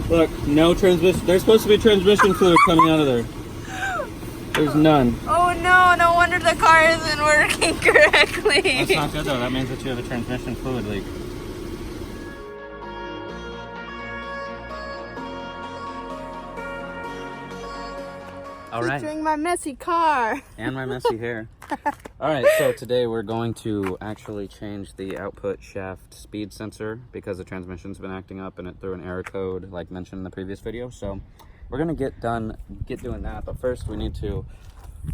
Look, no transmission. There's supposed to be transmission fluid coming out of there. There's none. Oh no, no wonder the car isn't working correctly. That's not good though. That means that you have a transmission fluid leak. All right. Featuring my messy car. And my messy hair. All right, so today we're going to actually change the output shaft speed sensor because the transmission's been acting up and it threw an error code like mentioned in the previous video. So we're gonna get doing that, but first we need to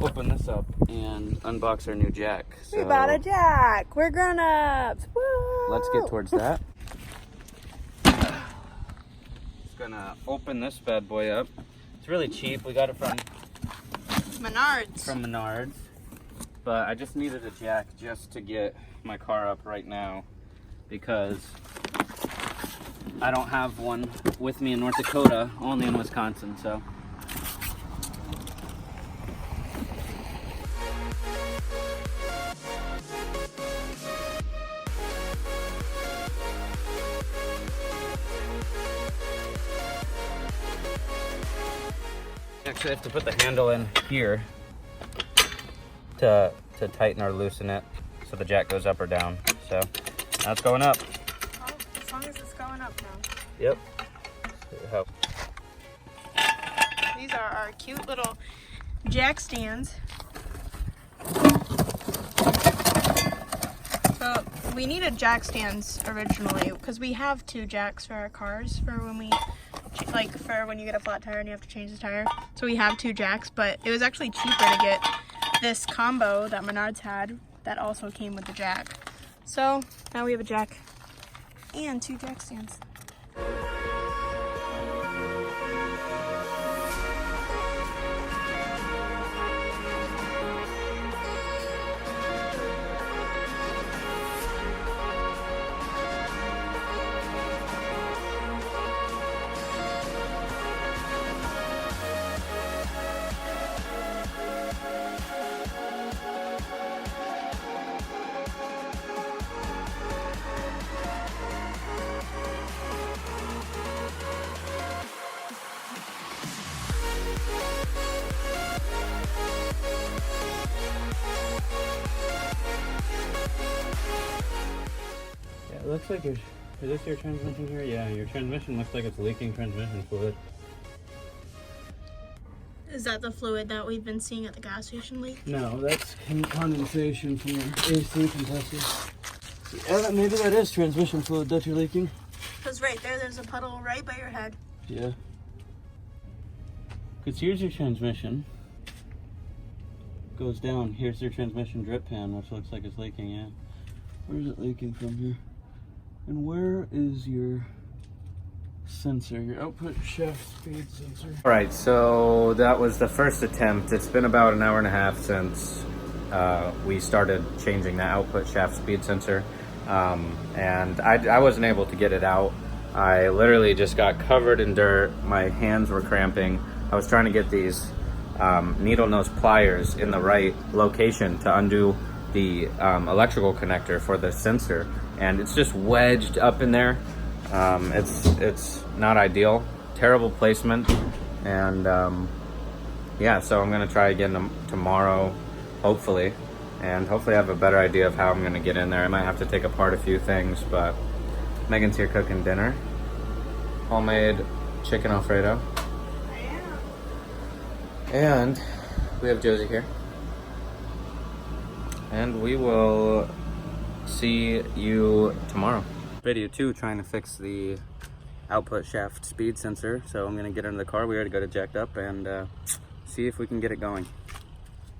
open this up and unbox our new jack. So We bought a jack. We're grown-ups. Woo! let's get towards that. Just gonna open this bad boy up. It's really cheap. We got it from Menards. But I just needed a jack just to get my car up right now because I don't have one with me in North Dakota, only in Wisconsin, so. Actually, I have to put the handle in here to tighten or loosen it so the jack goes up or down. So now it's going up. Oh, as long as it's going up now. Yep. These are our cute little jack stands. So we needed jack stands originally because we have 2 jacks for our cars for when we for when you get a flat tire and you have to change the tire. So we have 2 jacks, but it was actually cheaper to get this combo that Menards had that also came with the jack. So now we have a jack and 2 jack stands. It looks like is this your transmission here? Yeah, your transmission looks like it's leaking transmission fluid. Is that the fluid that we've been seeing at the gas station leak? No, that's condensation from your AC compressor. Yeah, maybe that is transmission fluid that you're leaking. Because right there's a puddle right by your head. Yeah. Because here's your transmission. Goes down. Here's your transmission drip pan, which looks like it's leaking, yeah. Where is it leaking from here? And where is your sensor, your output shaft speed sensor? All right, so that was the first attempt. It's been about an hour and a half since we started changing the output shaft speed sensor. And I wasn't able to get it out. I literally just got covered in dirt. My hands were cramping. I was trying to get these needle nose pliers in the right location to undo the electrical connector for the sensor, and it's just wedged up in there. It's not ideal, terrible placement, and yeah, so I'm gonna try again tomorrow, hopefully, and hopefully I have a better idea of how I'm gonna get in there. I might have to take apart a few things, but Megan's here cooking dinner, homemade chicken Alfredo, and we have Josie here. And we will see you tomorrow. Video 2, trying to fix the output shaft speed sensor. So I'm gonna get into the car. We already got it jacked up and see if we can get it going.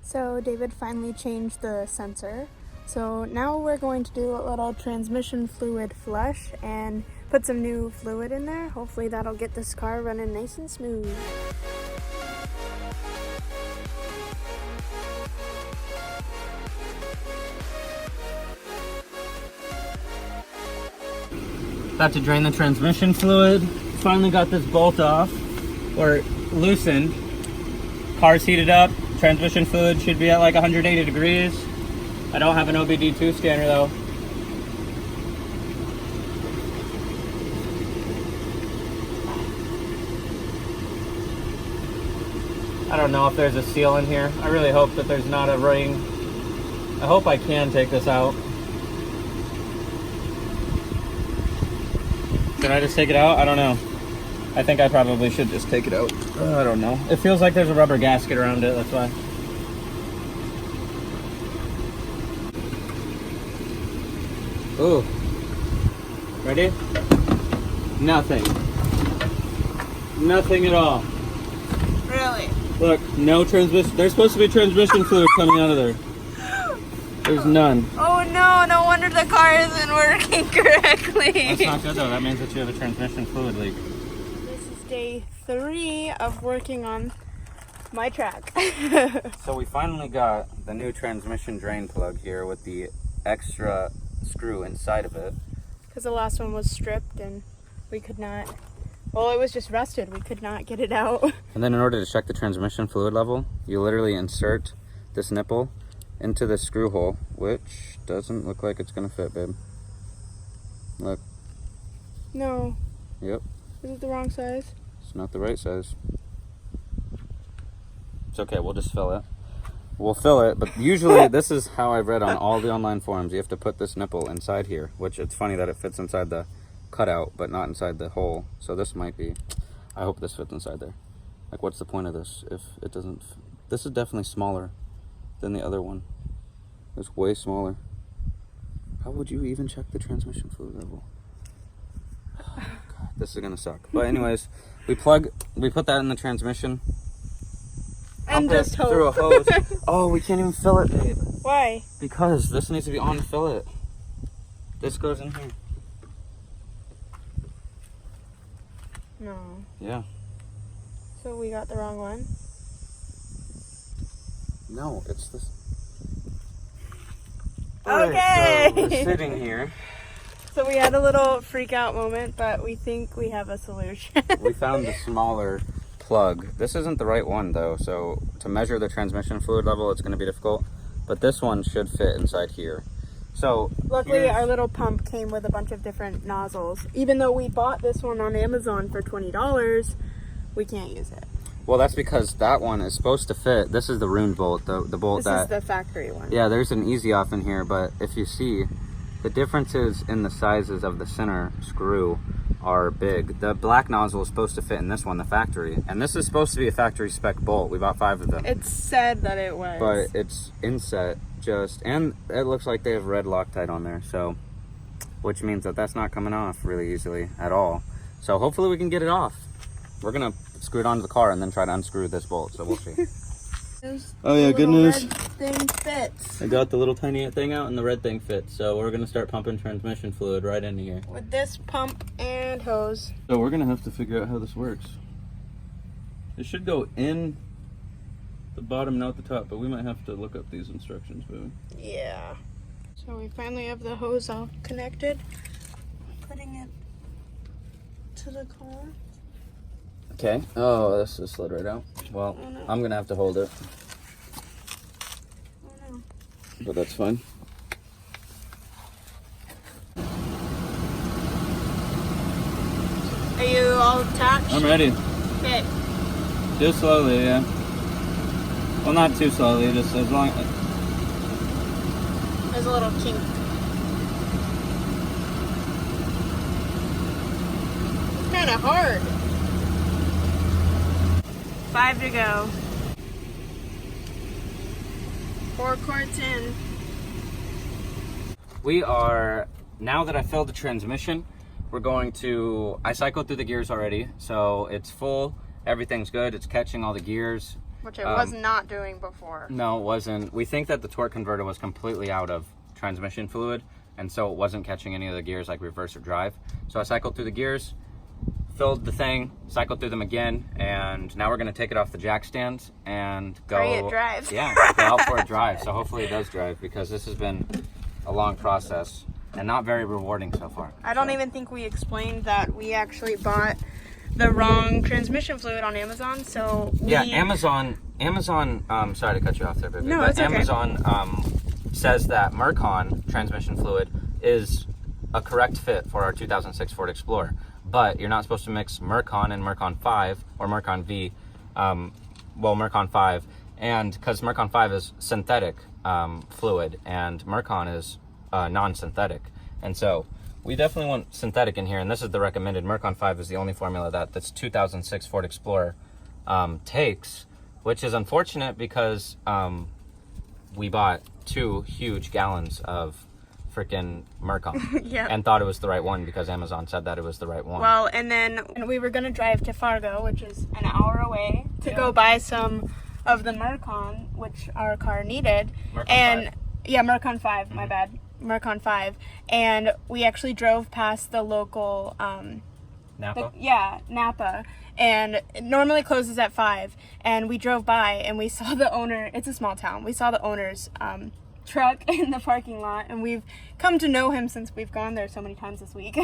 So David finally changed the sensor. So now we're going to do a little transmission fluid flush and put some new fluid in there. Hopefully that'll get this car running nice and smooth. About to drain the transmission fluid. Finally got this bolt off, or loosened. Car's heated up. Transmission fluid should be at like 180 degrees. I don't have an OBD2 scanner though. I don't know if there's a seal in here. I really hope that there's not a ring. I hope I can take this out. Should I just take it out? I don't know. I think I probably should just take it out. I don't know. It feels like there's a rubber gasket around it, that's why. Ooh. Ready? Nothing. Nothing at all. Really? Look, no transmission. There's supposed to be transmission fluid coming out of there. There's none. Oh no, no wonder the car isn't working correctly. That's not good though. That means that you have a transmission fluid leak. This is day 3 of working on my track. So we finally got the new transmission drain plug here with the extra screw inside of it. Because the last one was stripped and we could not, well, it was just rusted. We could not get it out. And then in order to check the transmission fluid level, you literally insert this nipple into the screw hole, which doesn't look like it's gonna fit, babe. Look. No. Yep. Is it the wrong size? It's not the right size. It's okay, we'll just fill it. We'll fill it, but usually this is how I've read on all the online forums. You have to put this nipple inside here, which it's funny that it fits inside the cutout, but not inside the hole. So this might be, I hope this fits inside there. Like, what's the point of this if it doesn't? This is definitely smaller than the other one. It's way smaller. How would you even check the transmission fluid level? Oh, God, this is gonna suck. But anyways, we put that in the transmission. And Pump it just hope. through a hose. Oh, we can't even fill it, babe. Why? Because this needs to be on to fill it. This goes in here. No. Yeah. So we got the wrong one? No, it's this. Okay. So we're sitting here. So we had a little freak out moment, but we think we have a solution. We found the smaller plug. This isn't the right one though, so to measure the transmission fluid level it's going to be difficult, but this one should fit inside here. So luckily our little pump came with a bunch of different nozzles. Even though we bought this one on Amazon for $20, we can't use it. Well, that's because that one is supposed to fit. This is the ruined bolt, the bolt This that is the factory one. Yeah, there's an easy off in here, but if you see, the differences in the sizes of the center screw are big. The black nozzle is supposed to fit in this one, the factory, and this is supposed to be a factory spec bolt. We bought 5 of them. It said that it was. But it's inset and it looks like they have red Loctite on there, so, which means that that's not coming off really easily at all. So hopefully we can get it off. We're gonna screw it onto the car and then try to unscrew this bolt, so we'll see. Oh yeah, good news. Red thing fits. I got the little tiny thing out and the red thing fits, so we're gonna start pumping transmission fluid right into here. With this pump and hose. So we're gonna have to figure out how this works. It should go in the bottom, not the top, but we might have to look up these instructions, baby. Yeah. So we finally have the hose all connected. Putting it to the car. Okay. Oh, this just slid right out. Well, Oh, no. I'm gonna have to hold it, Oh no. but that's fine. Are you all attached? I'm ready. Okay. Just slowly, yeah. Well, not too slowly, just as long. There's a little kink. It's kind of hard. 5 to go. 4 quarts in. We are, now that I filled the transmission, we're going to, I cycled through the gears already, so it's full, everything's good, it's catching all the gears. Which it was not doing before. No, it wasn't. We think that the torque converter was completely out of transmission fluid, and so it wasn't catching any of the gears like reverse or drive. So I cycled through the gears, filled the thing, cycled through them again, and now we're gonna take it off the jack stands and go. Pray it drives. Yeah, go out for a drive. So hopefully it does drive, because this has been a long process and not very rewarding so far. I don't even think we explained that we actually bought the wrong transmission fluid on Amazon, so Yeah, Amazon, sorry to cut you off there, baby. No, but it's okay. Amazon says that Mercon transmission fluid is a correct fit for our 2006 Ford Explorer, but you're not supposed to mix Mercon and Mercon 5 or Mercon V Mercon 5, and because Mercon 5 is synthetic fluid and Mercon is non-synthetic, and so we definitely want synthetic in here, and this is the recommended. Mercon 5 is the only formula that this 2006 Ford Explorer takes, which is unfortunate because we bought 2 huge gallons of freaking Mercon Yep. and thought it was the right one because Amazon said that it was the right one. Well, and then we were gonna drive to Fargo, which is an hour away, to go buy some of the Mercon, which our car needed. Mercon 5. Yeah, Mercon 5, my bad. Mercon 5. And we actually drove past the local Napa? Napa. And it normally closes at 5. And we drove by and we saw the owner, it's a small town, we saw the owner's truck in the parking lot, and we've come to know him since we've gone there so many times this week.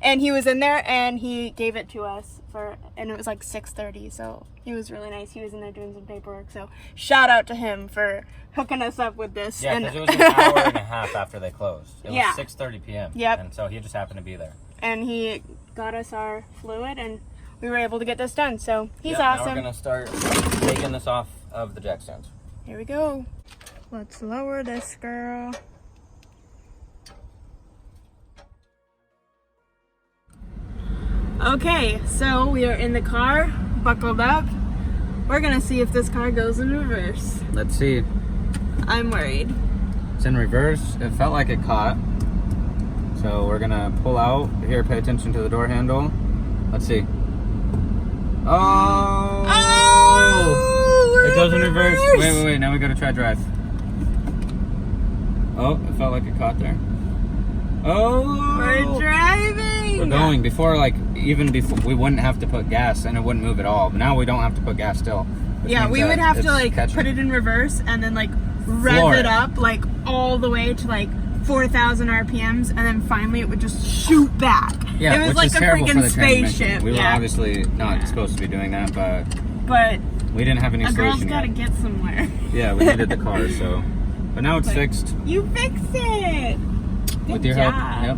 And he was in there and he gave it to us and it was like 6:30, so he was really nice. He was in there doing some paperwork, so shout out to him for hooking us up with this. Yeah, because it was an hour and a half after they closed. It was 6:30 p.m. Yep. And so he just happened to be there. And he got us our fluid and we were able to get this done, so he's Now awesome. we're gonna start taking this off of the jack stands. Here we go. Let's lower this girl. Okay, so we are in the car, buckled up. We're gonna see if this car goes in reverse. Let's see. I'm worried. It's in reverse. It felt like it caught. So we're gonna pull out. Here, pay attention to the door handle. Let's see. Oh! It goes in reverse. Wait. Now we gotta try drive. Oh, it felt like it caught there. Oh! We're driving! We're going. Even before, we wouldn't have to put gas and it wouldn't move at all. But now we don't have to put gas still. Yeah, we would have to put it in reverse and then rev it up all the way to 4,000 RPMs, and then finally it would just shoot back. Yeah, it was which like is a terrible for freaking the spaceship. transmission. We were obviously not supposed to be doing that, but we didn't have any a girl's solution gotta yet. get somewhere. Yeah, we needed the car, so. But now it's fixed. You fixed it! Good With your job. help. Yep.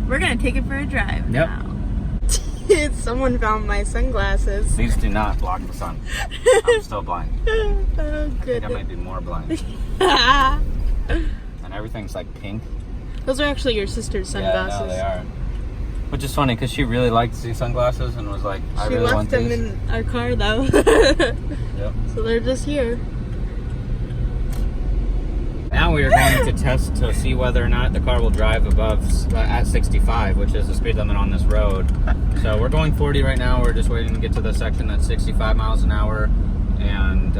We're gonna take it for a drive Yep. now. Someone found my sunglasses. These do not block the sun. I'm still blind. Oh, I think I goodness. might be more blind. And everything's pink. Those are actually your sister's sunglasses. Yeah, no, they are. Which is funny because she really liked these sunglasses and was like, I She really left want them these. in our car though. Yep. So they're just here. Now we are going to test to see whether or not the car will drive above at 65, which is the speed limit on this road. So we're going 40 right now. We're just waiting to get to the section that's 65 miles an hour, and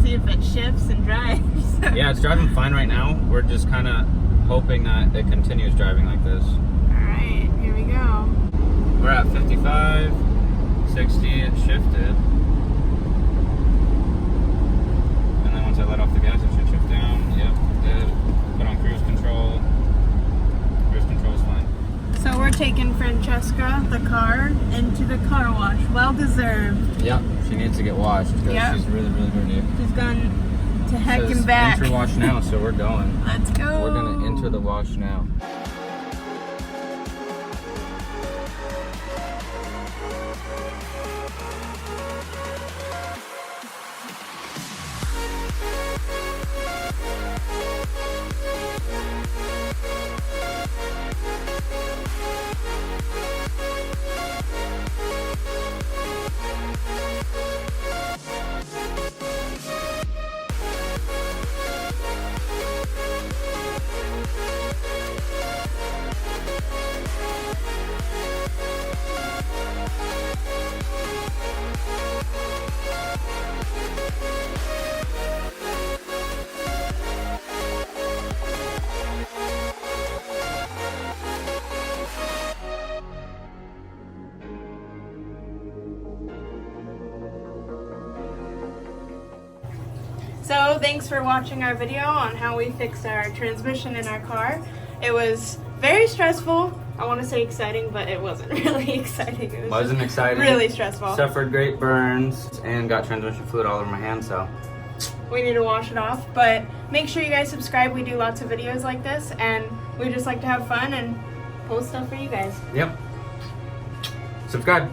See if it shifts and drives. yeah, it's driving fine right now. We're just kind of hoping that it continues driving like this. Alright, here we go. We're at 55, 60, it shifted. And then once I let off the gas, it should shift down. Yep, good. Put on cruise control. Cruise control's fine. So we're taking Francesca, the car, into the car wash. Well deserved. Yep, she needs to get washed because Yep. she's really, really dirty. She's gone to heck Says and back. enter wash now, so we're going. Let's go. We're gonna enter the wash now. So thanks for watching our video on how we fixed our transmission in our car. It was very stressful. I want to say exciting, but it wasn't really exciting. It was Wasn't just exciting. really stressful. Suffered great burns and got transmission fluid all over my hand, so. We need to wash it off, but make sure you guys subscribe. We do lots of videos like this, and we just like to have fun and post stuff for you guys. Yep. Subscribe.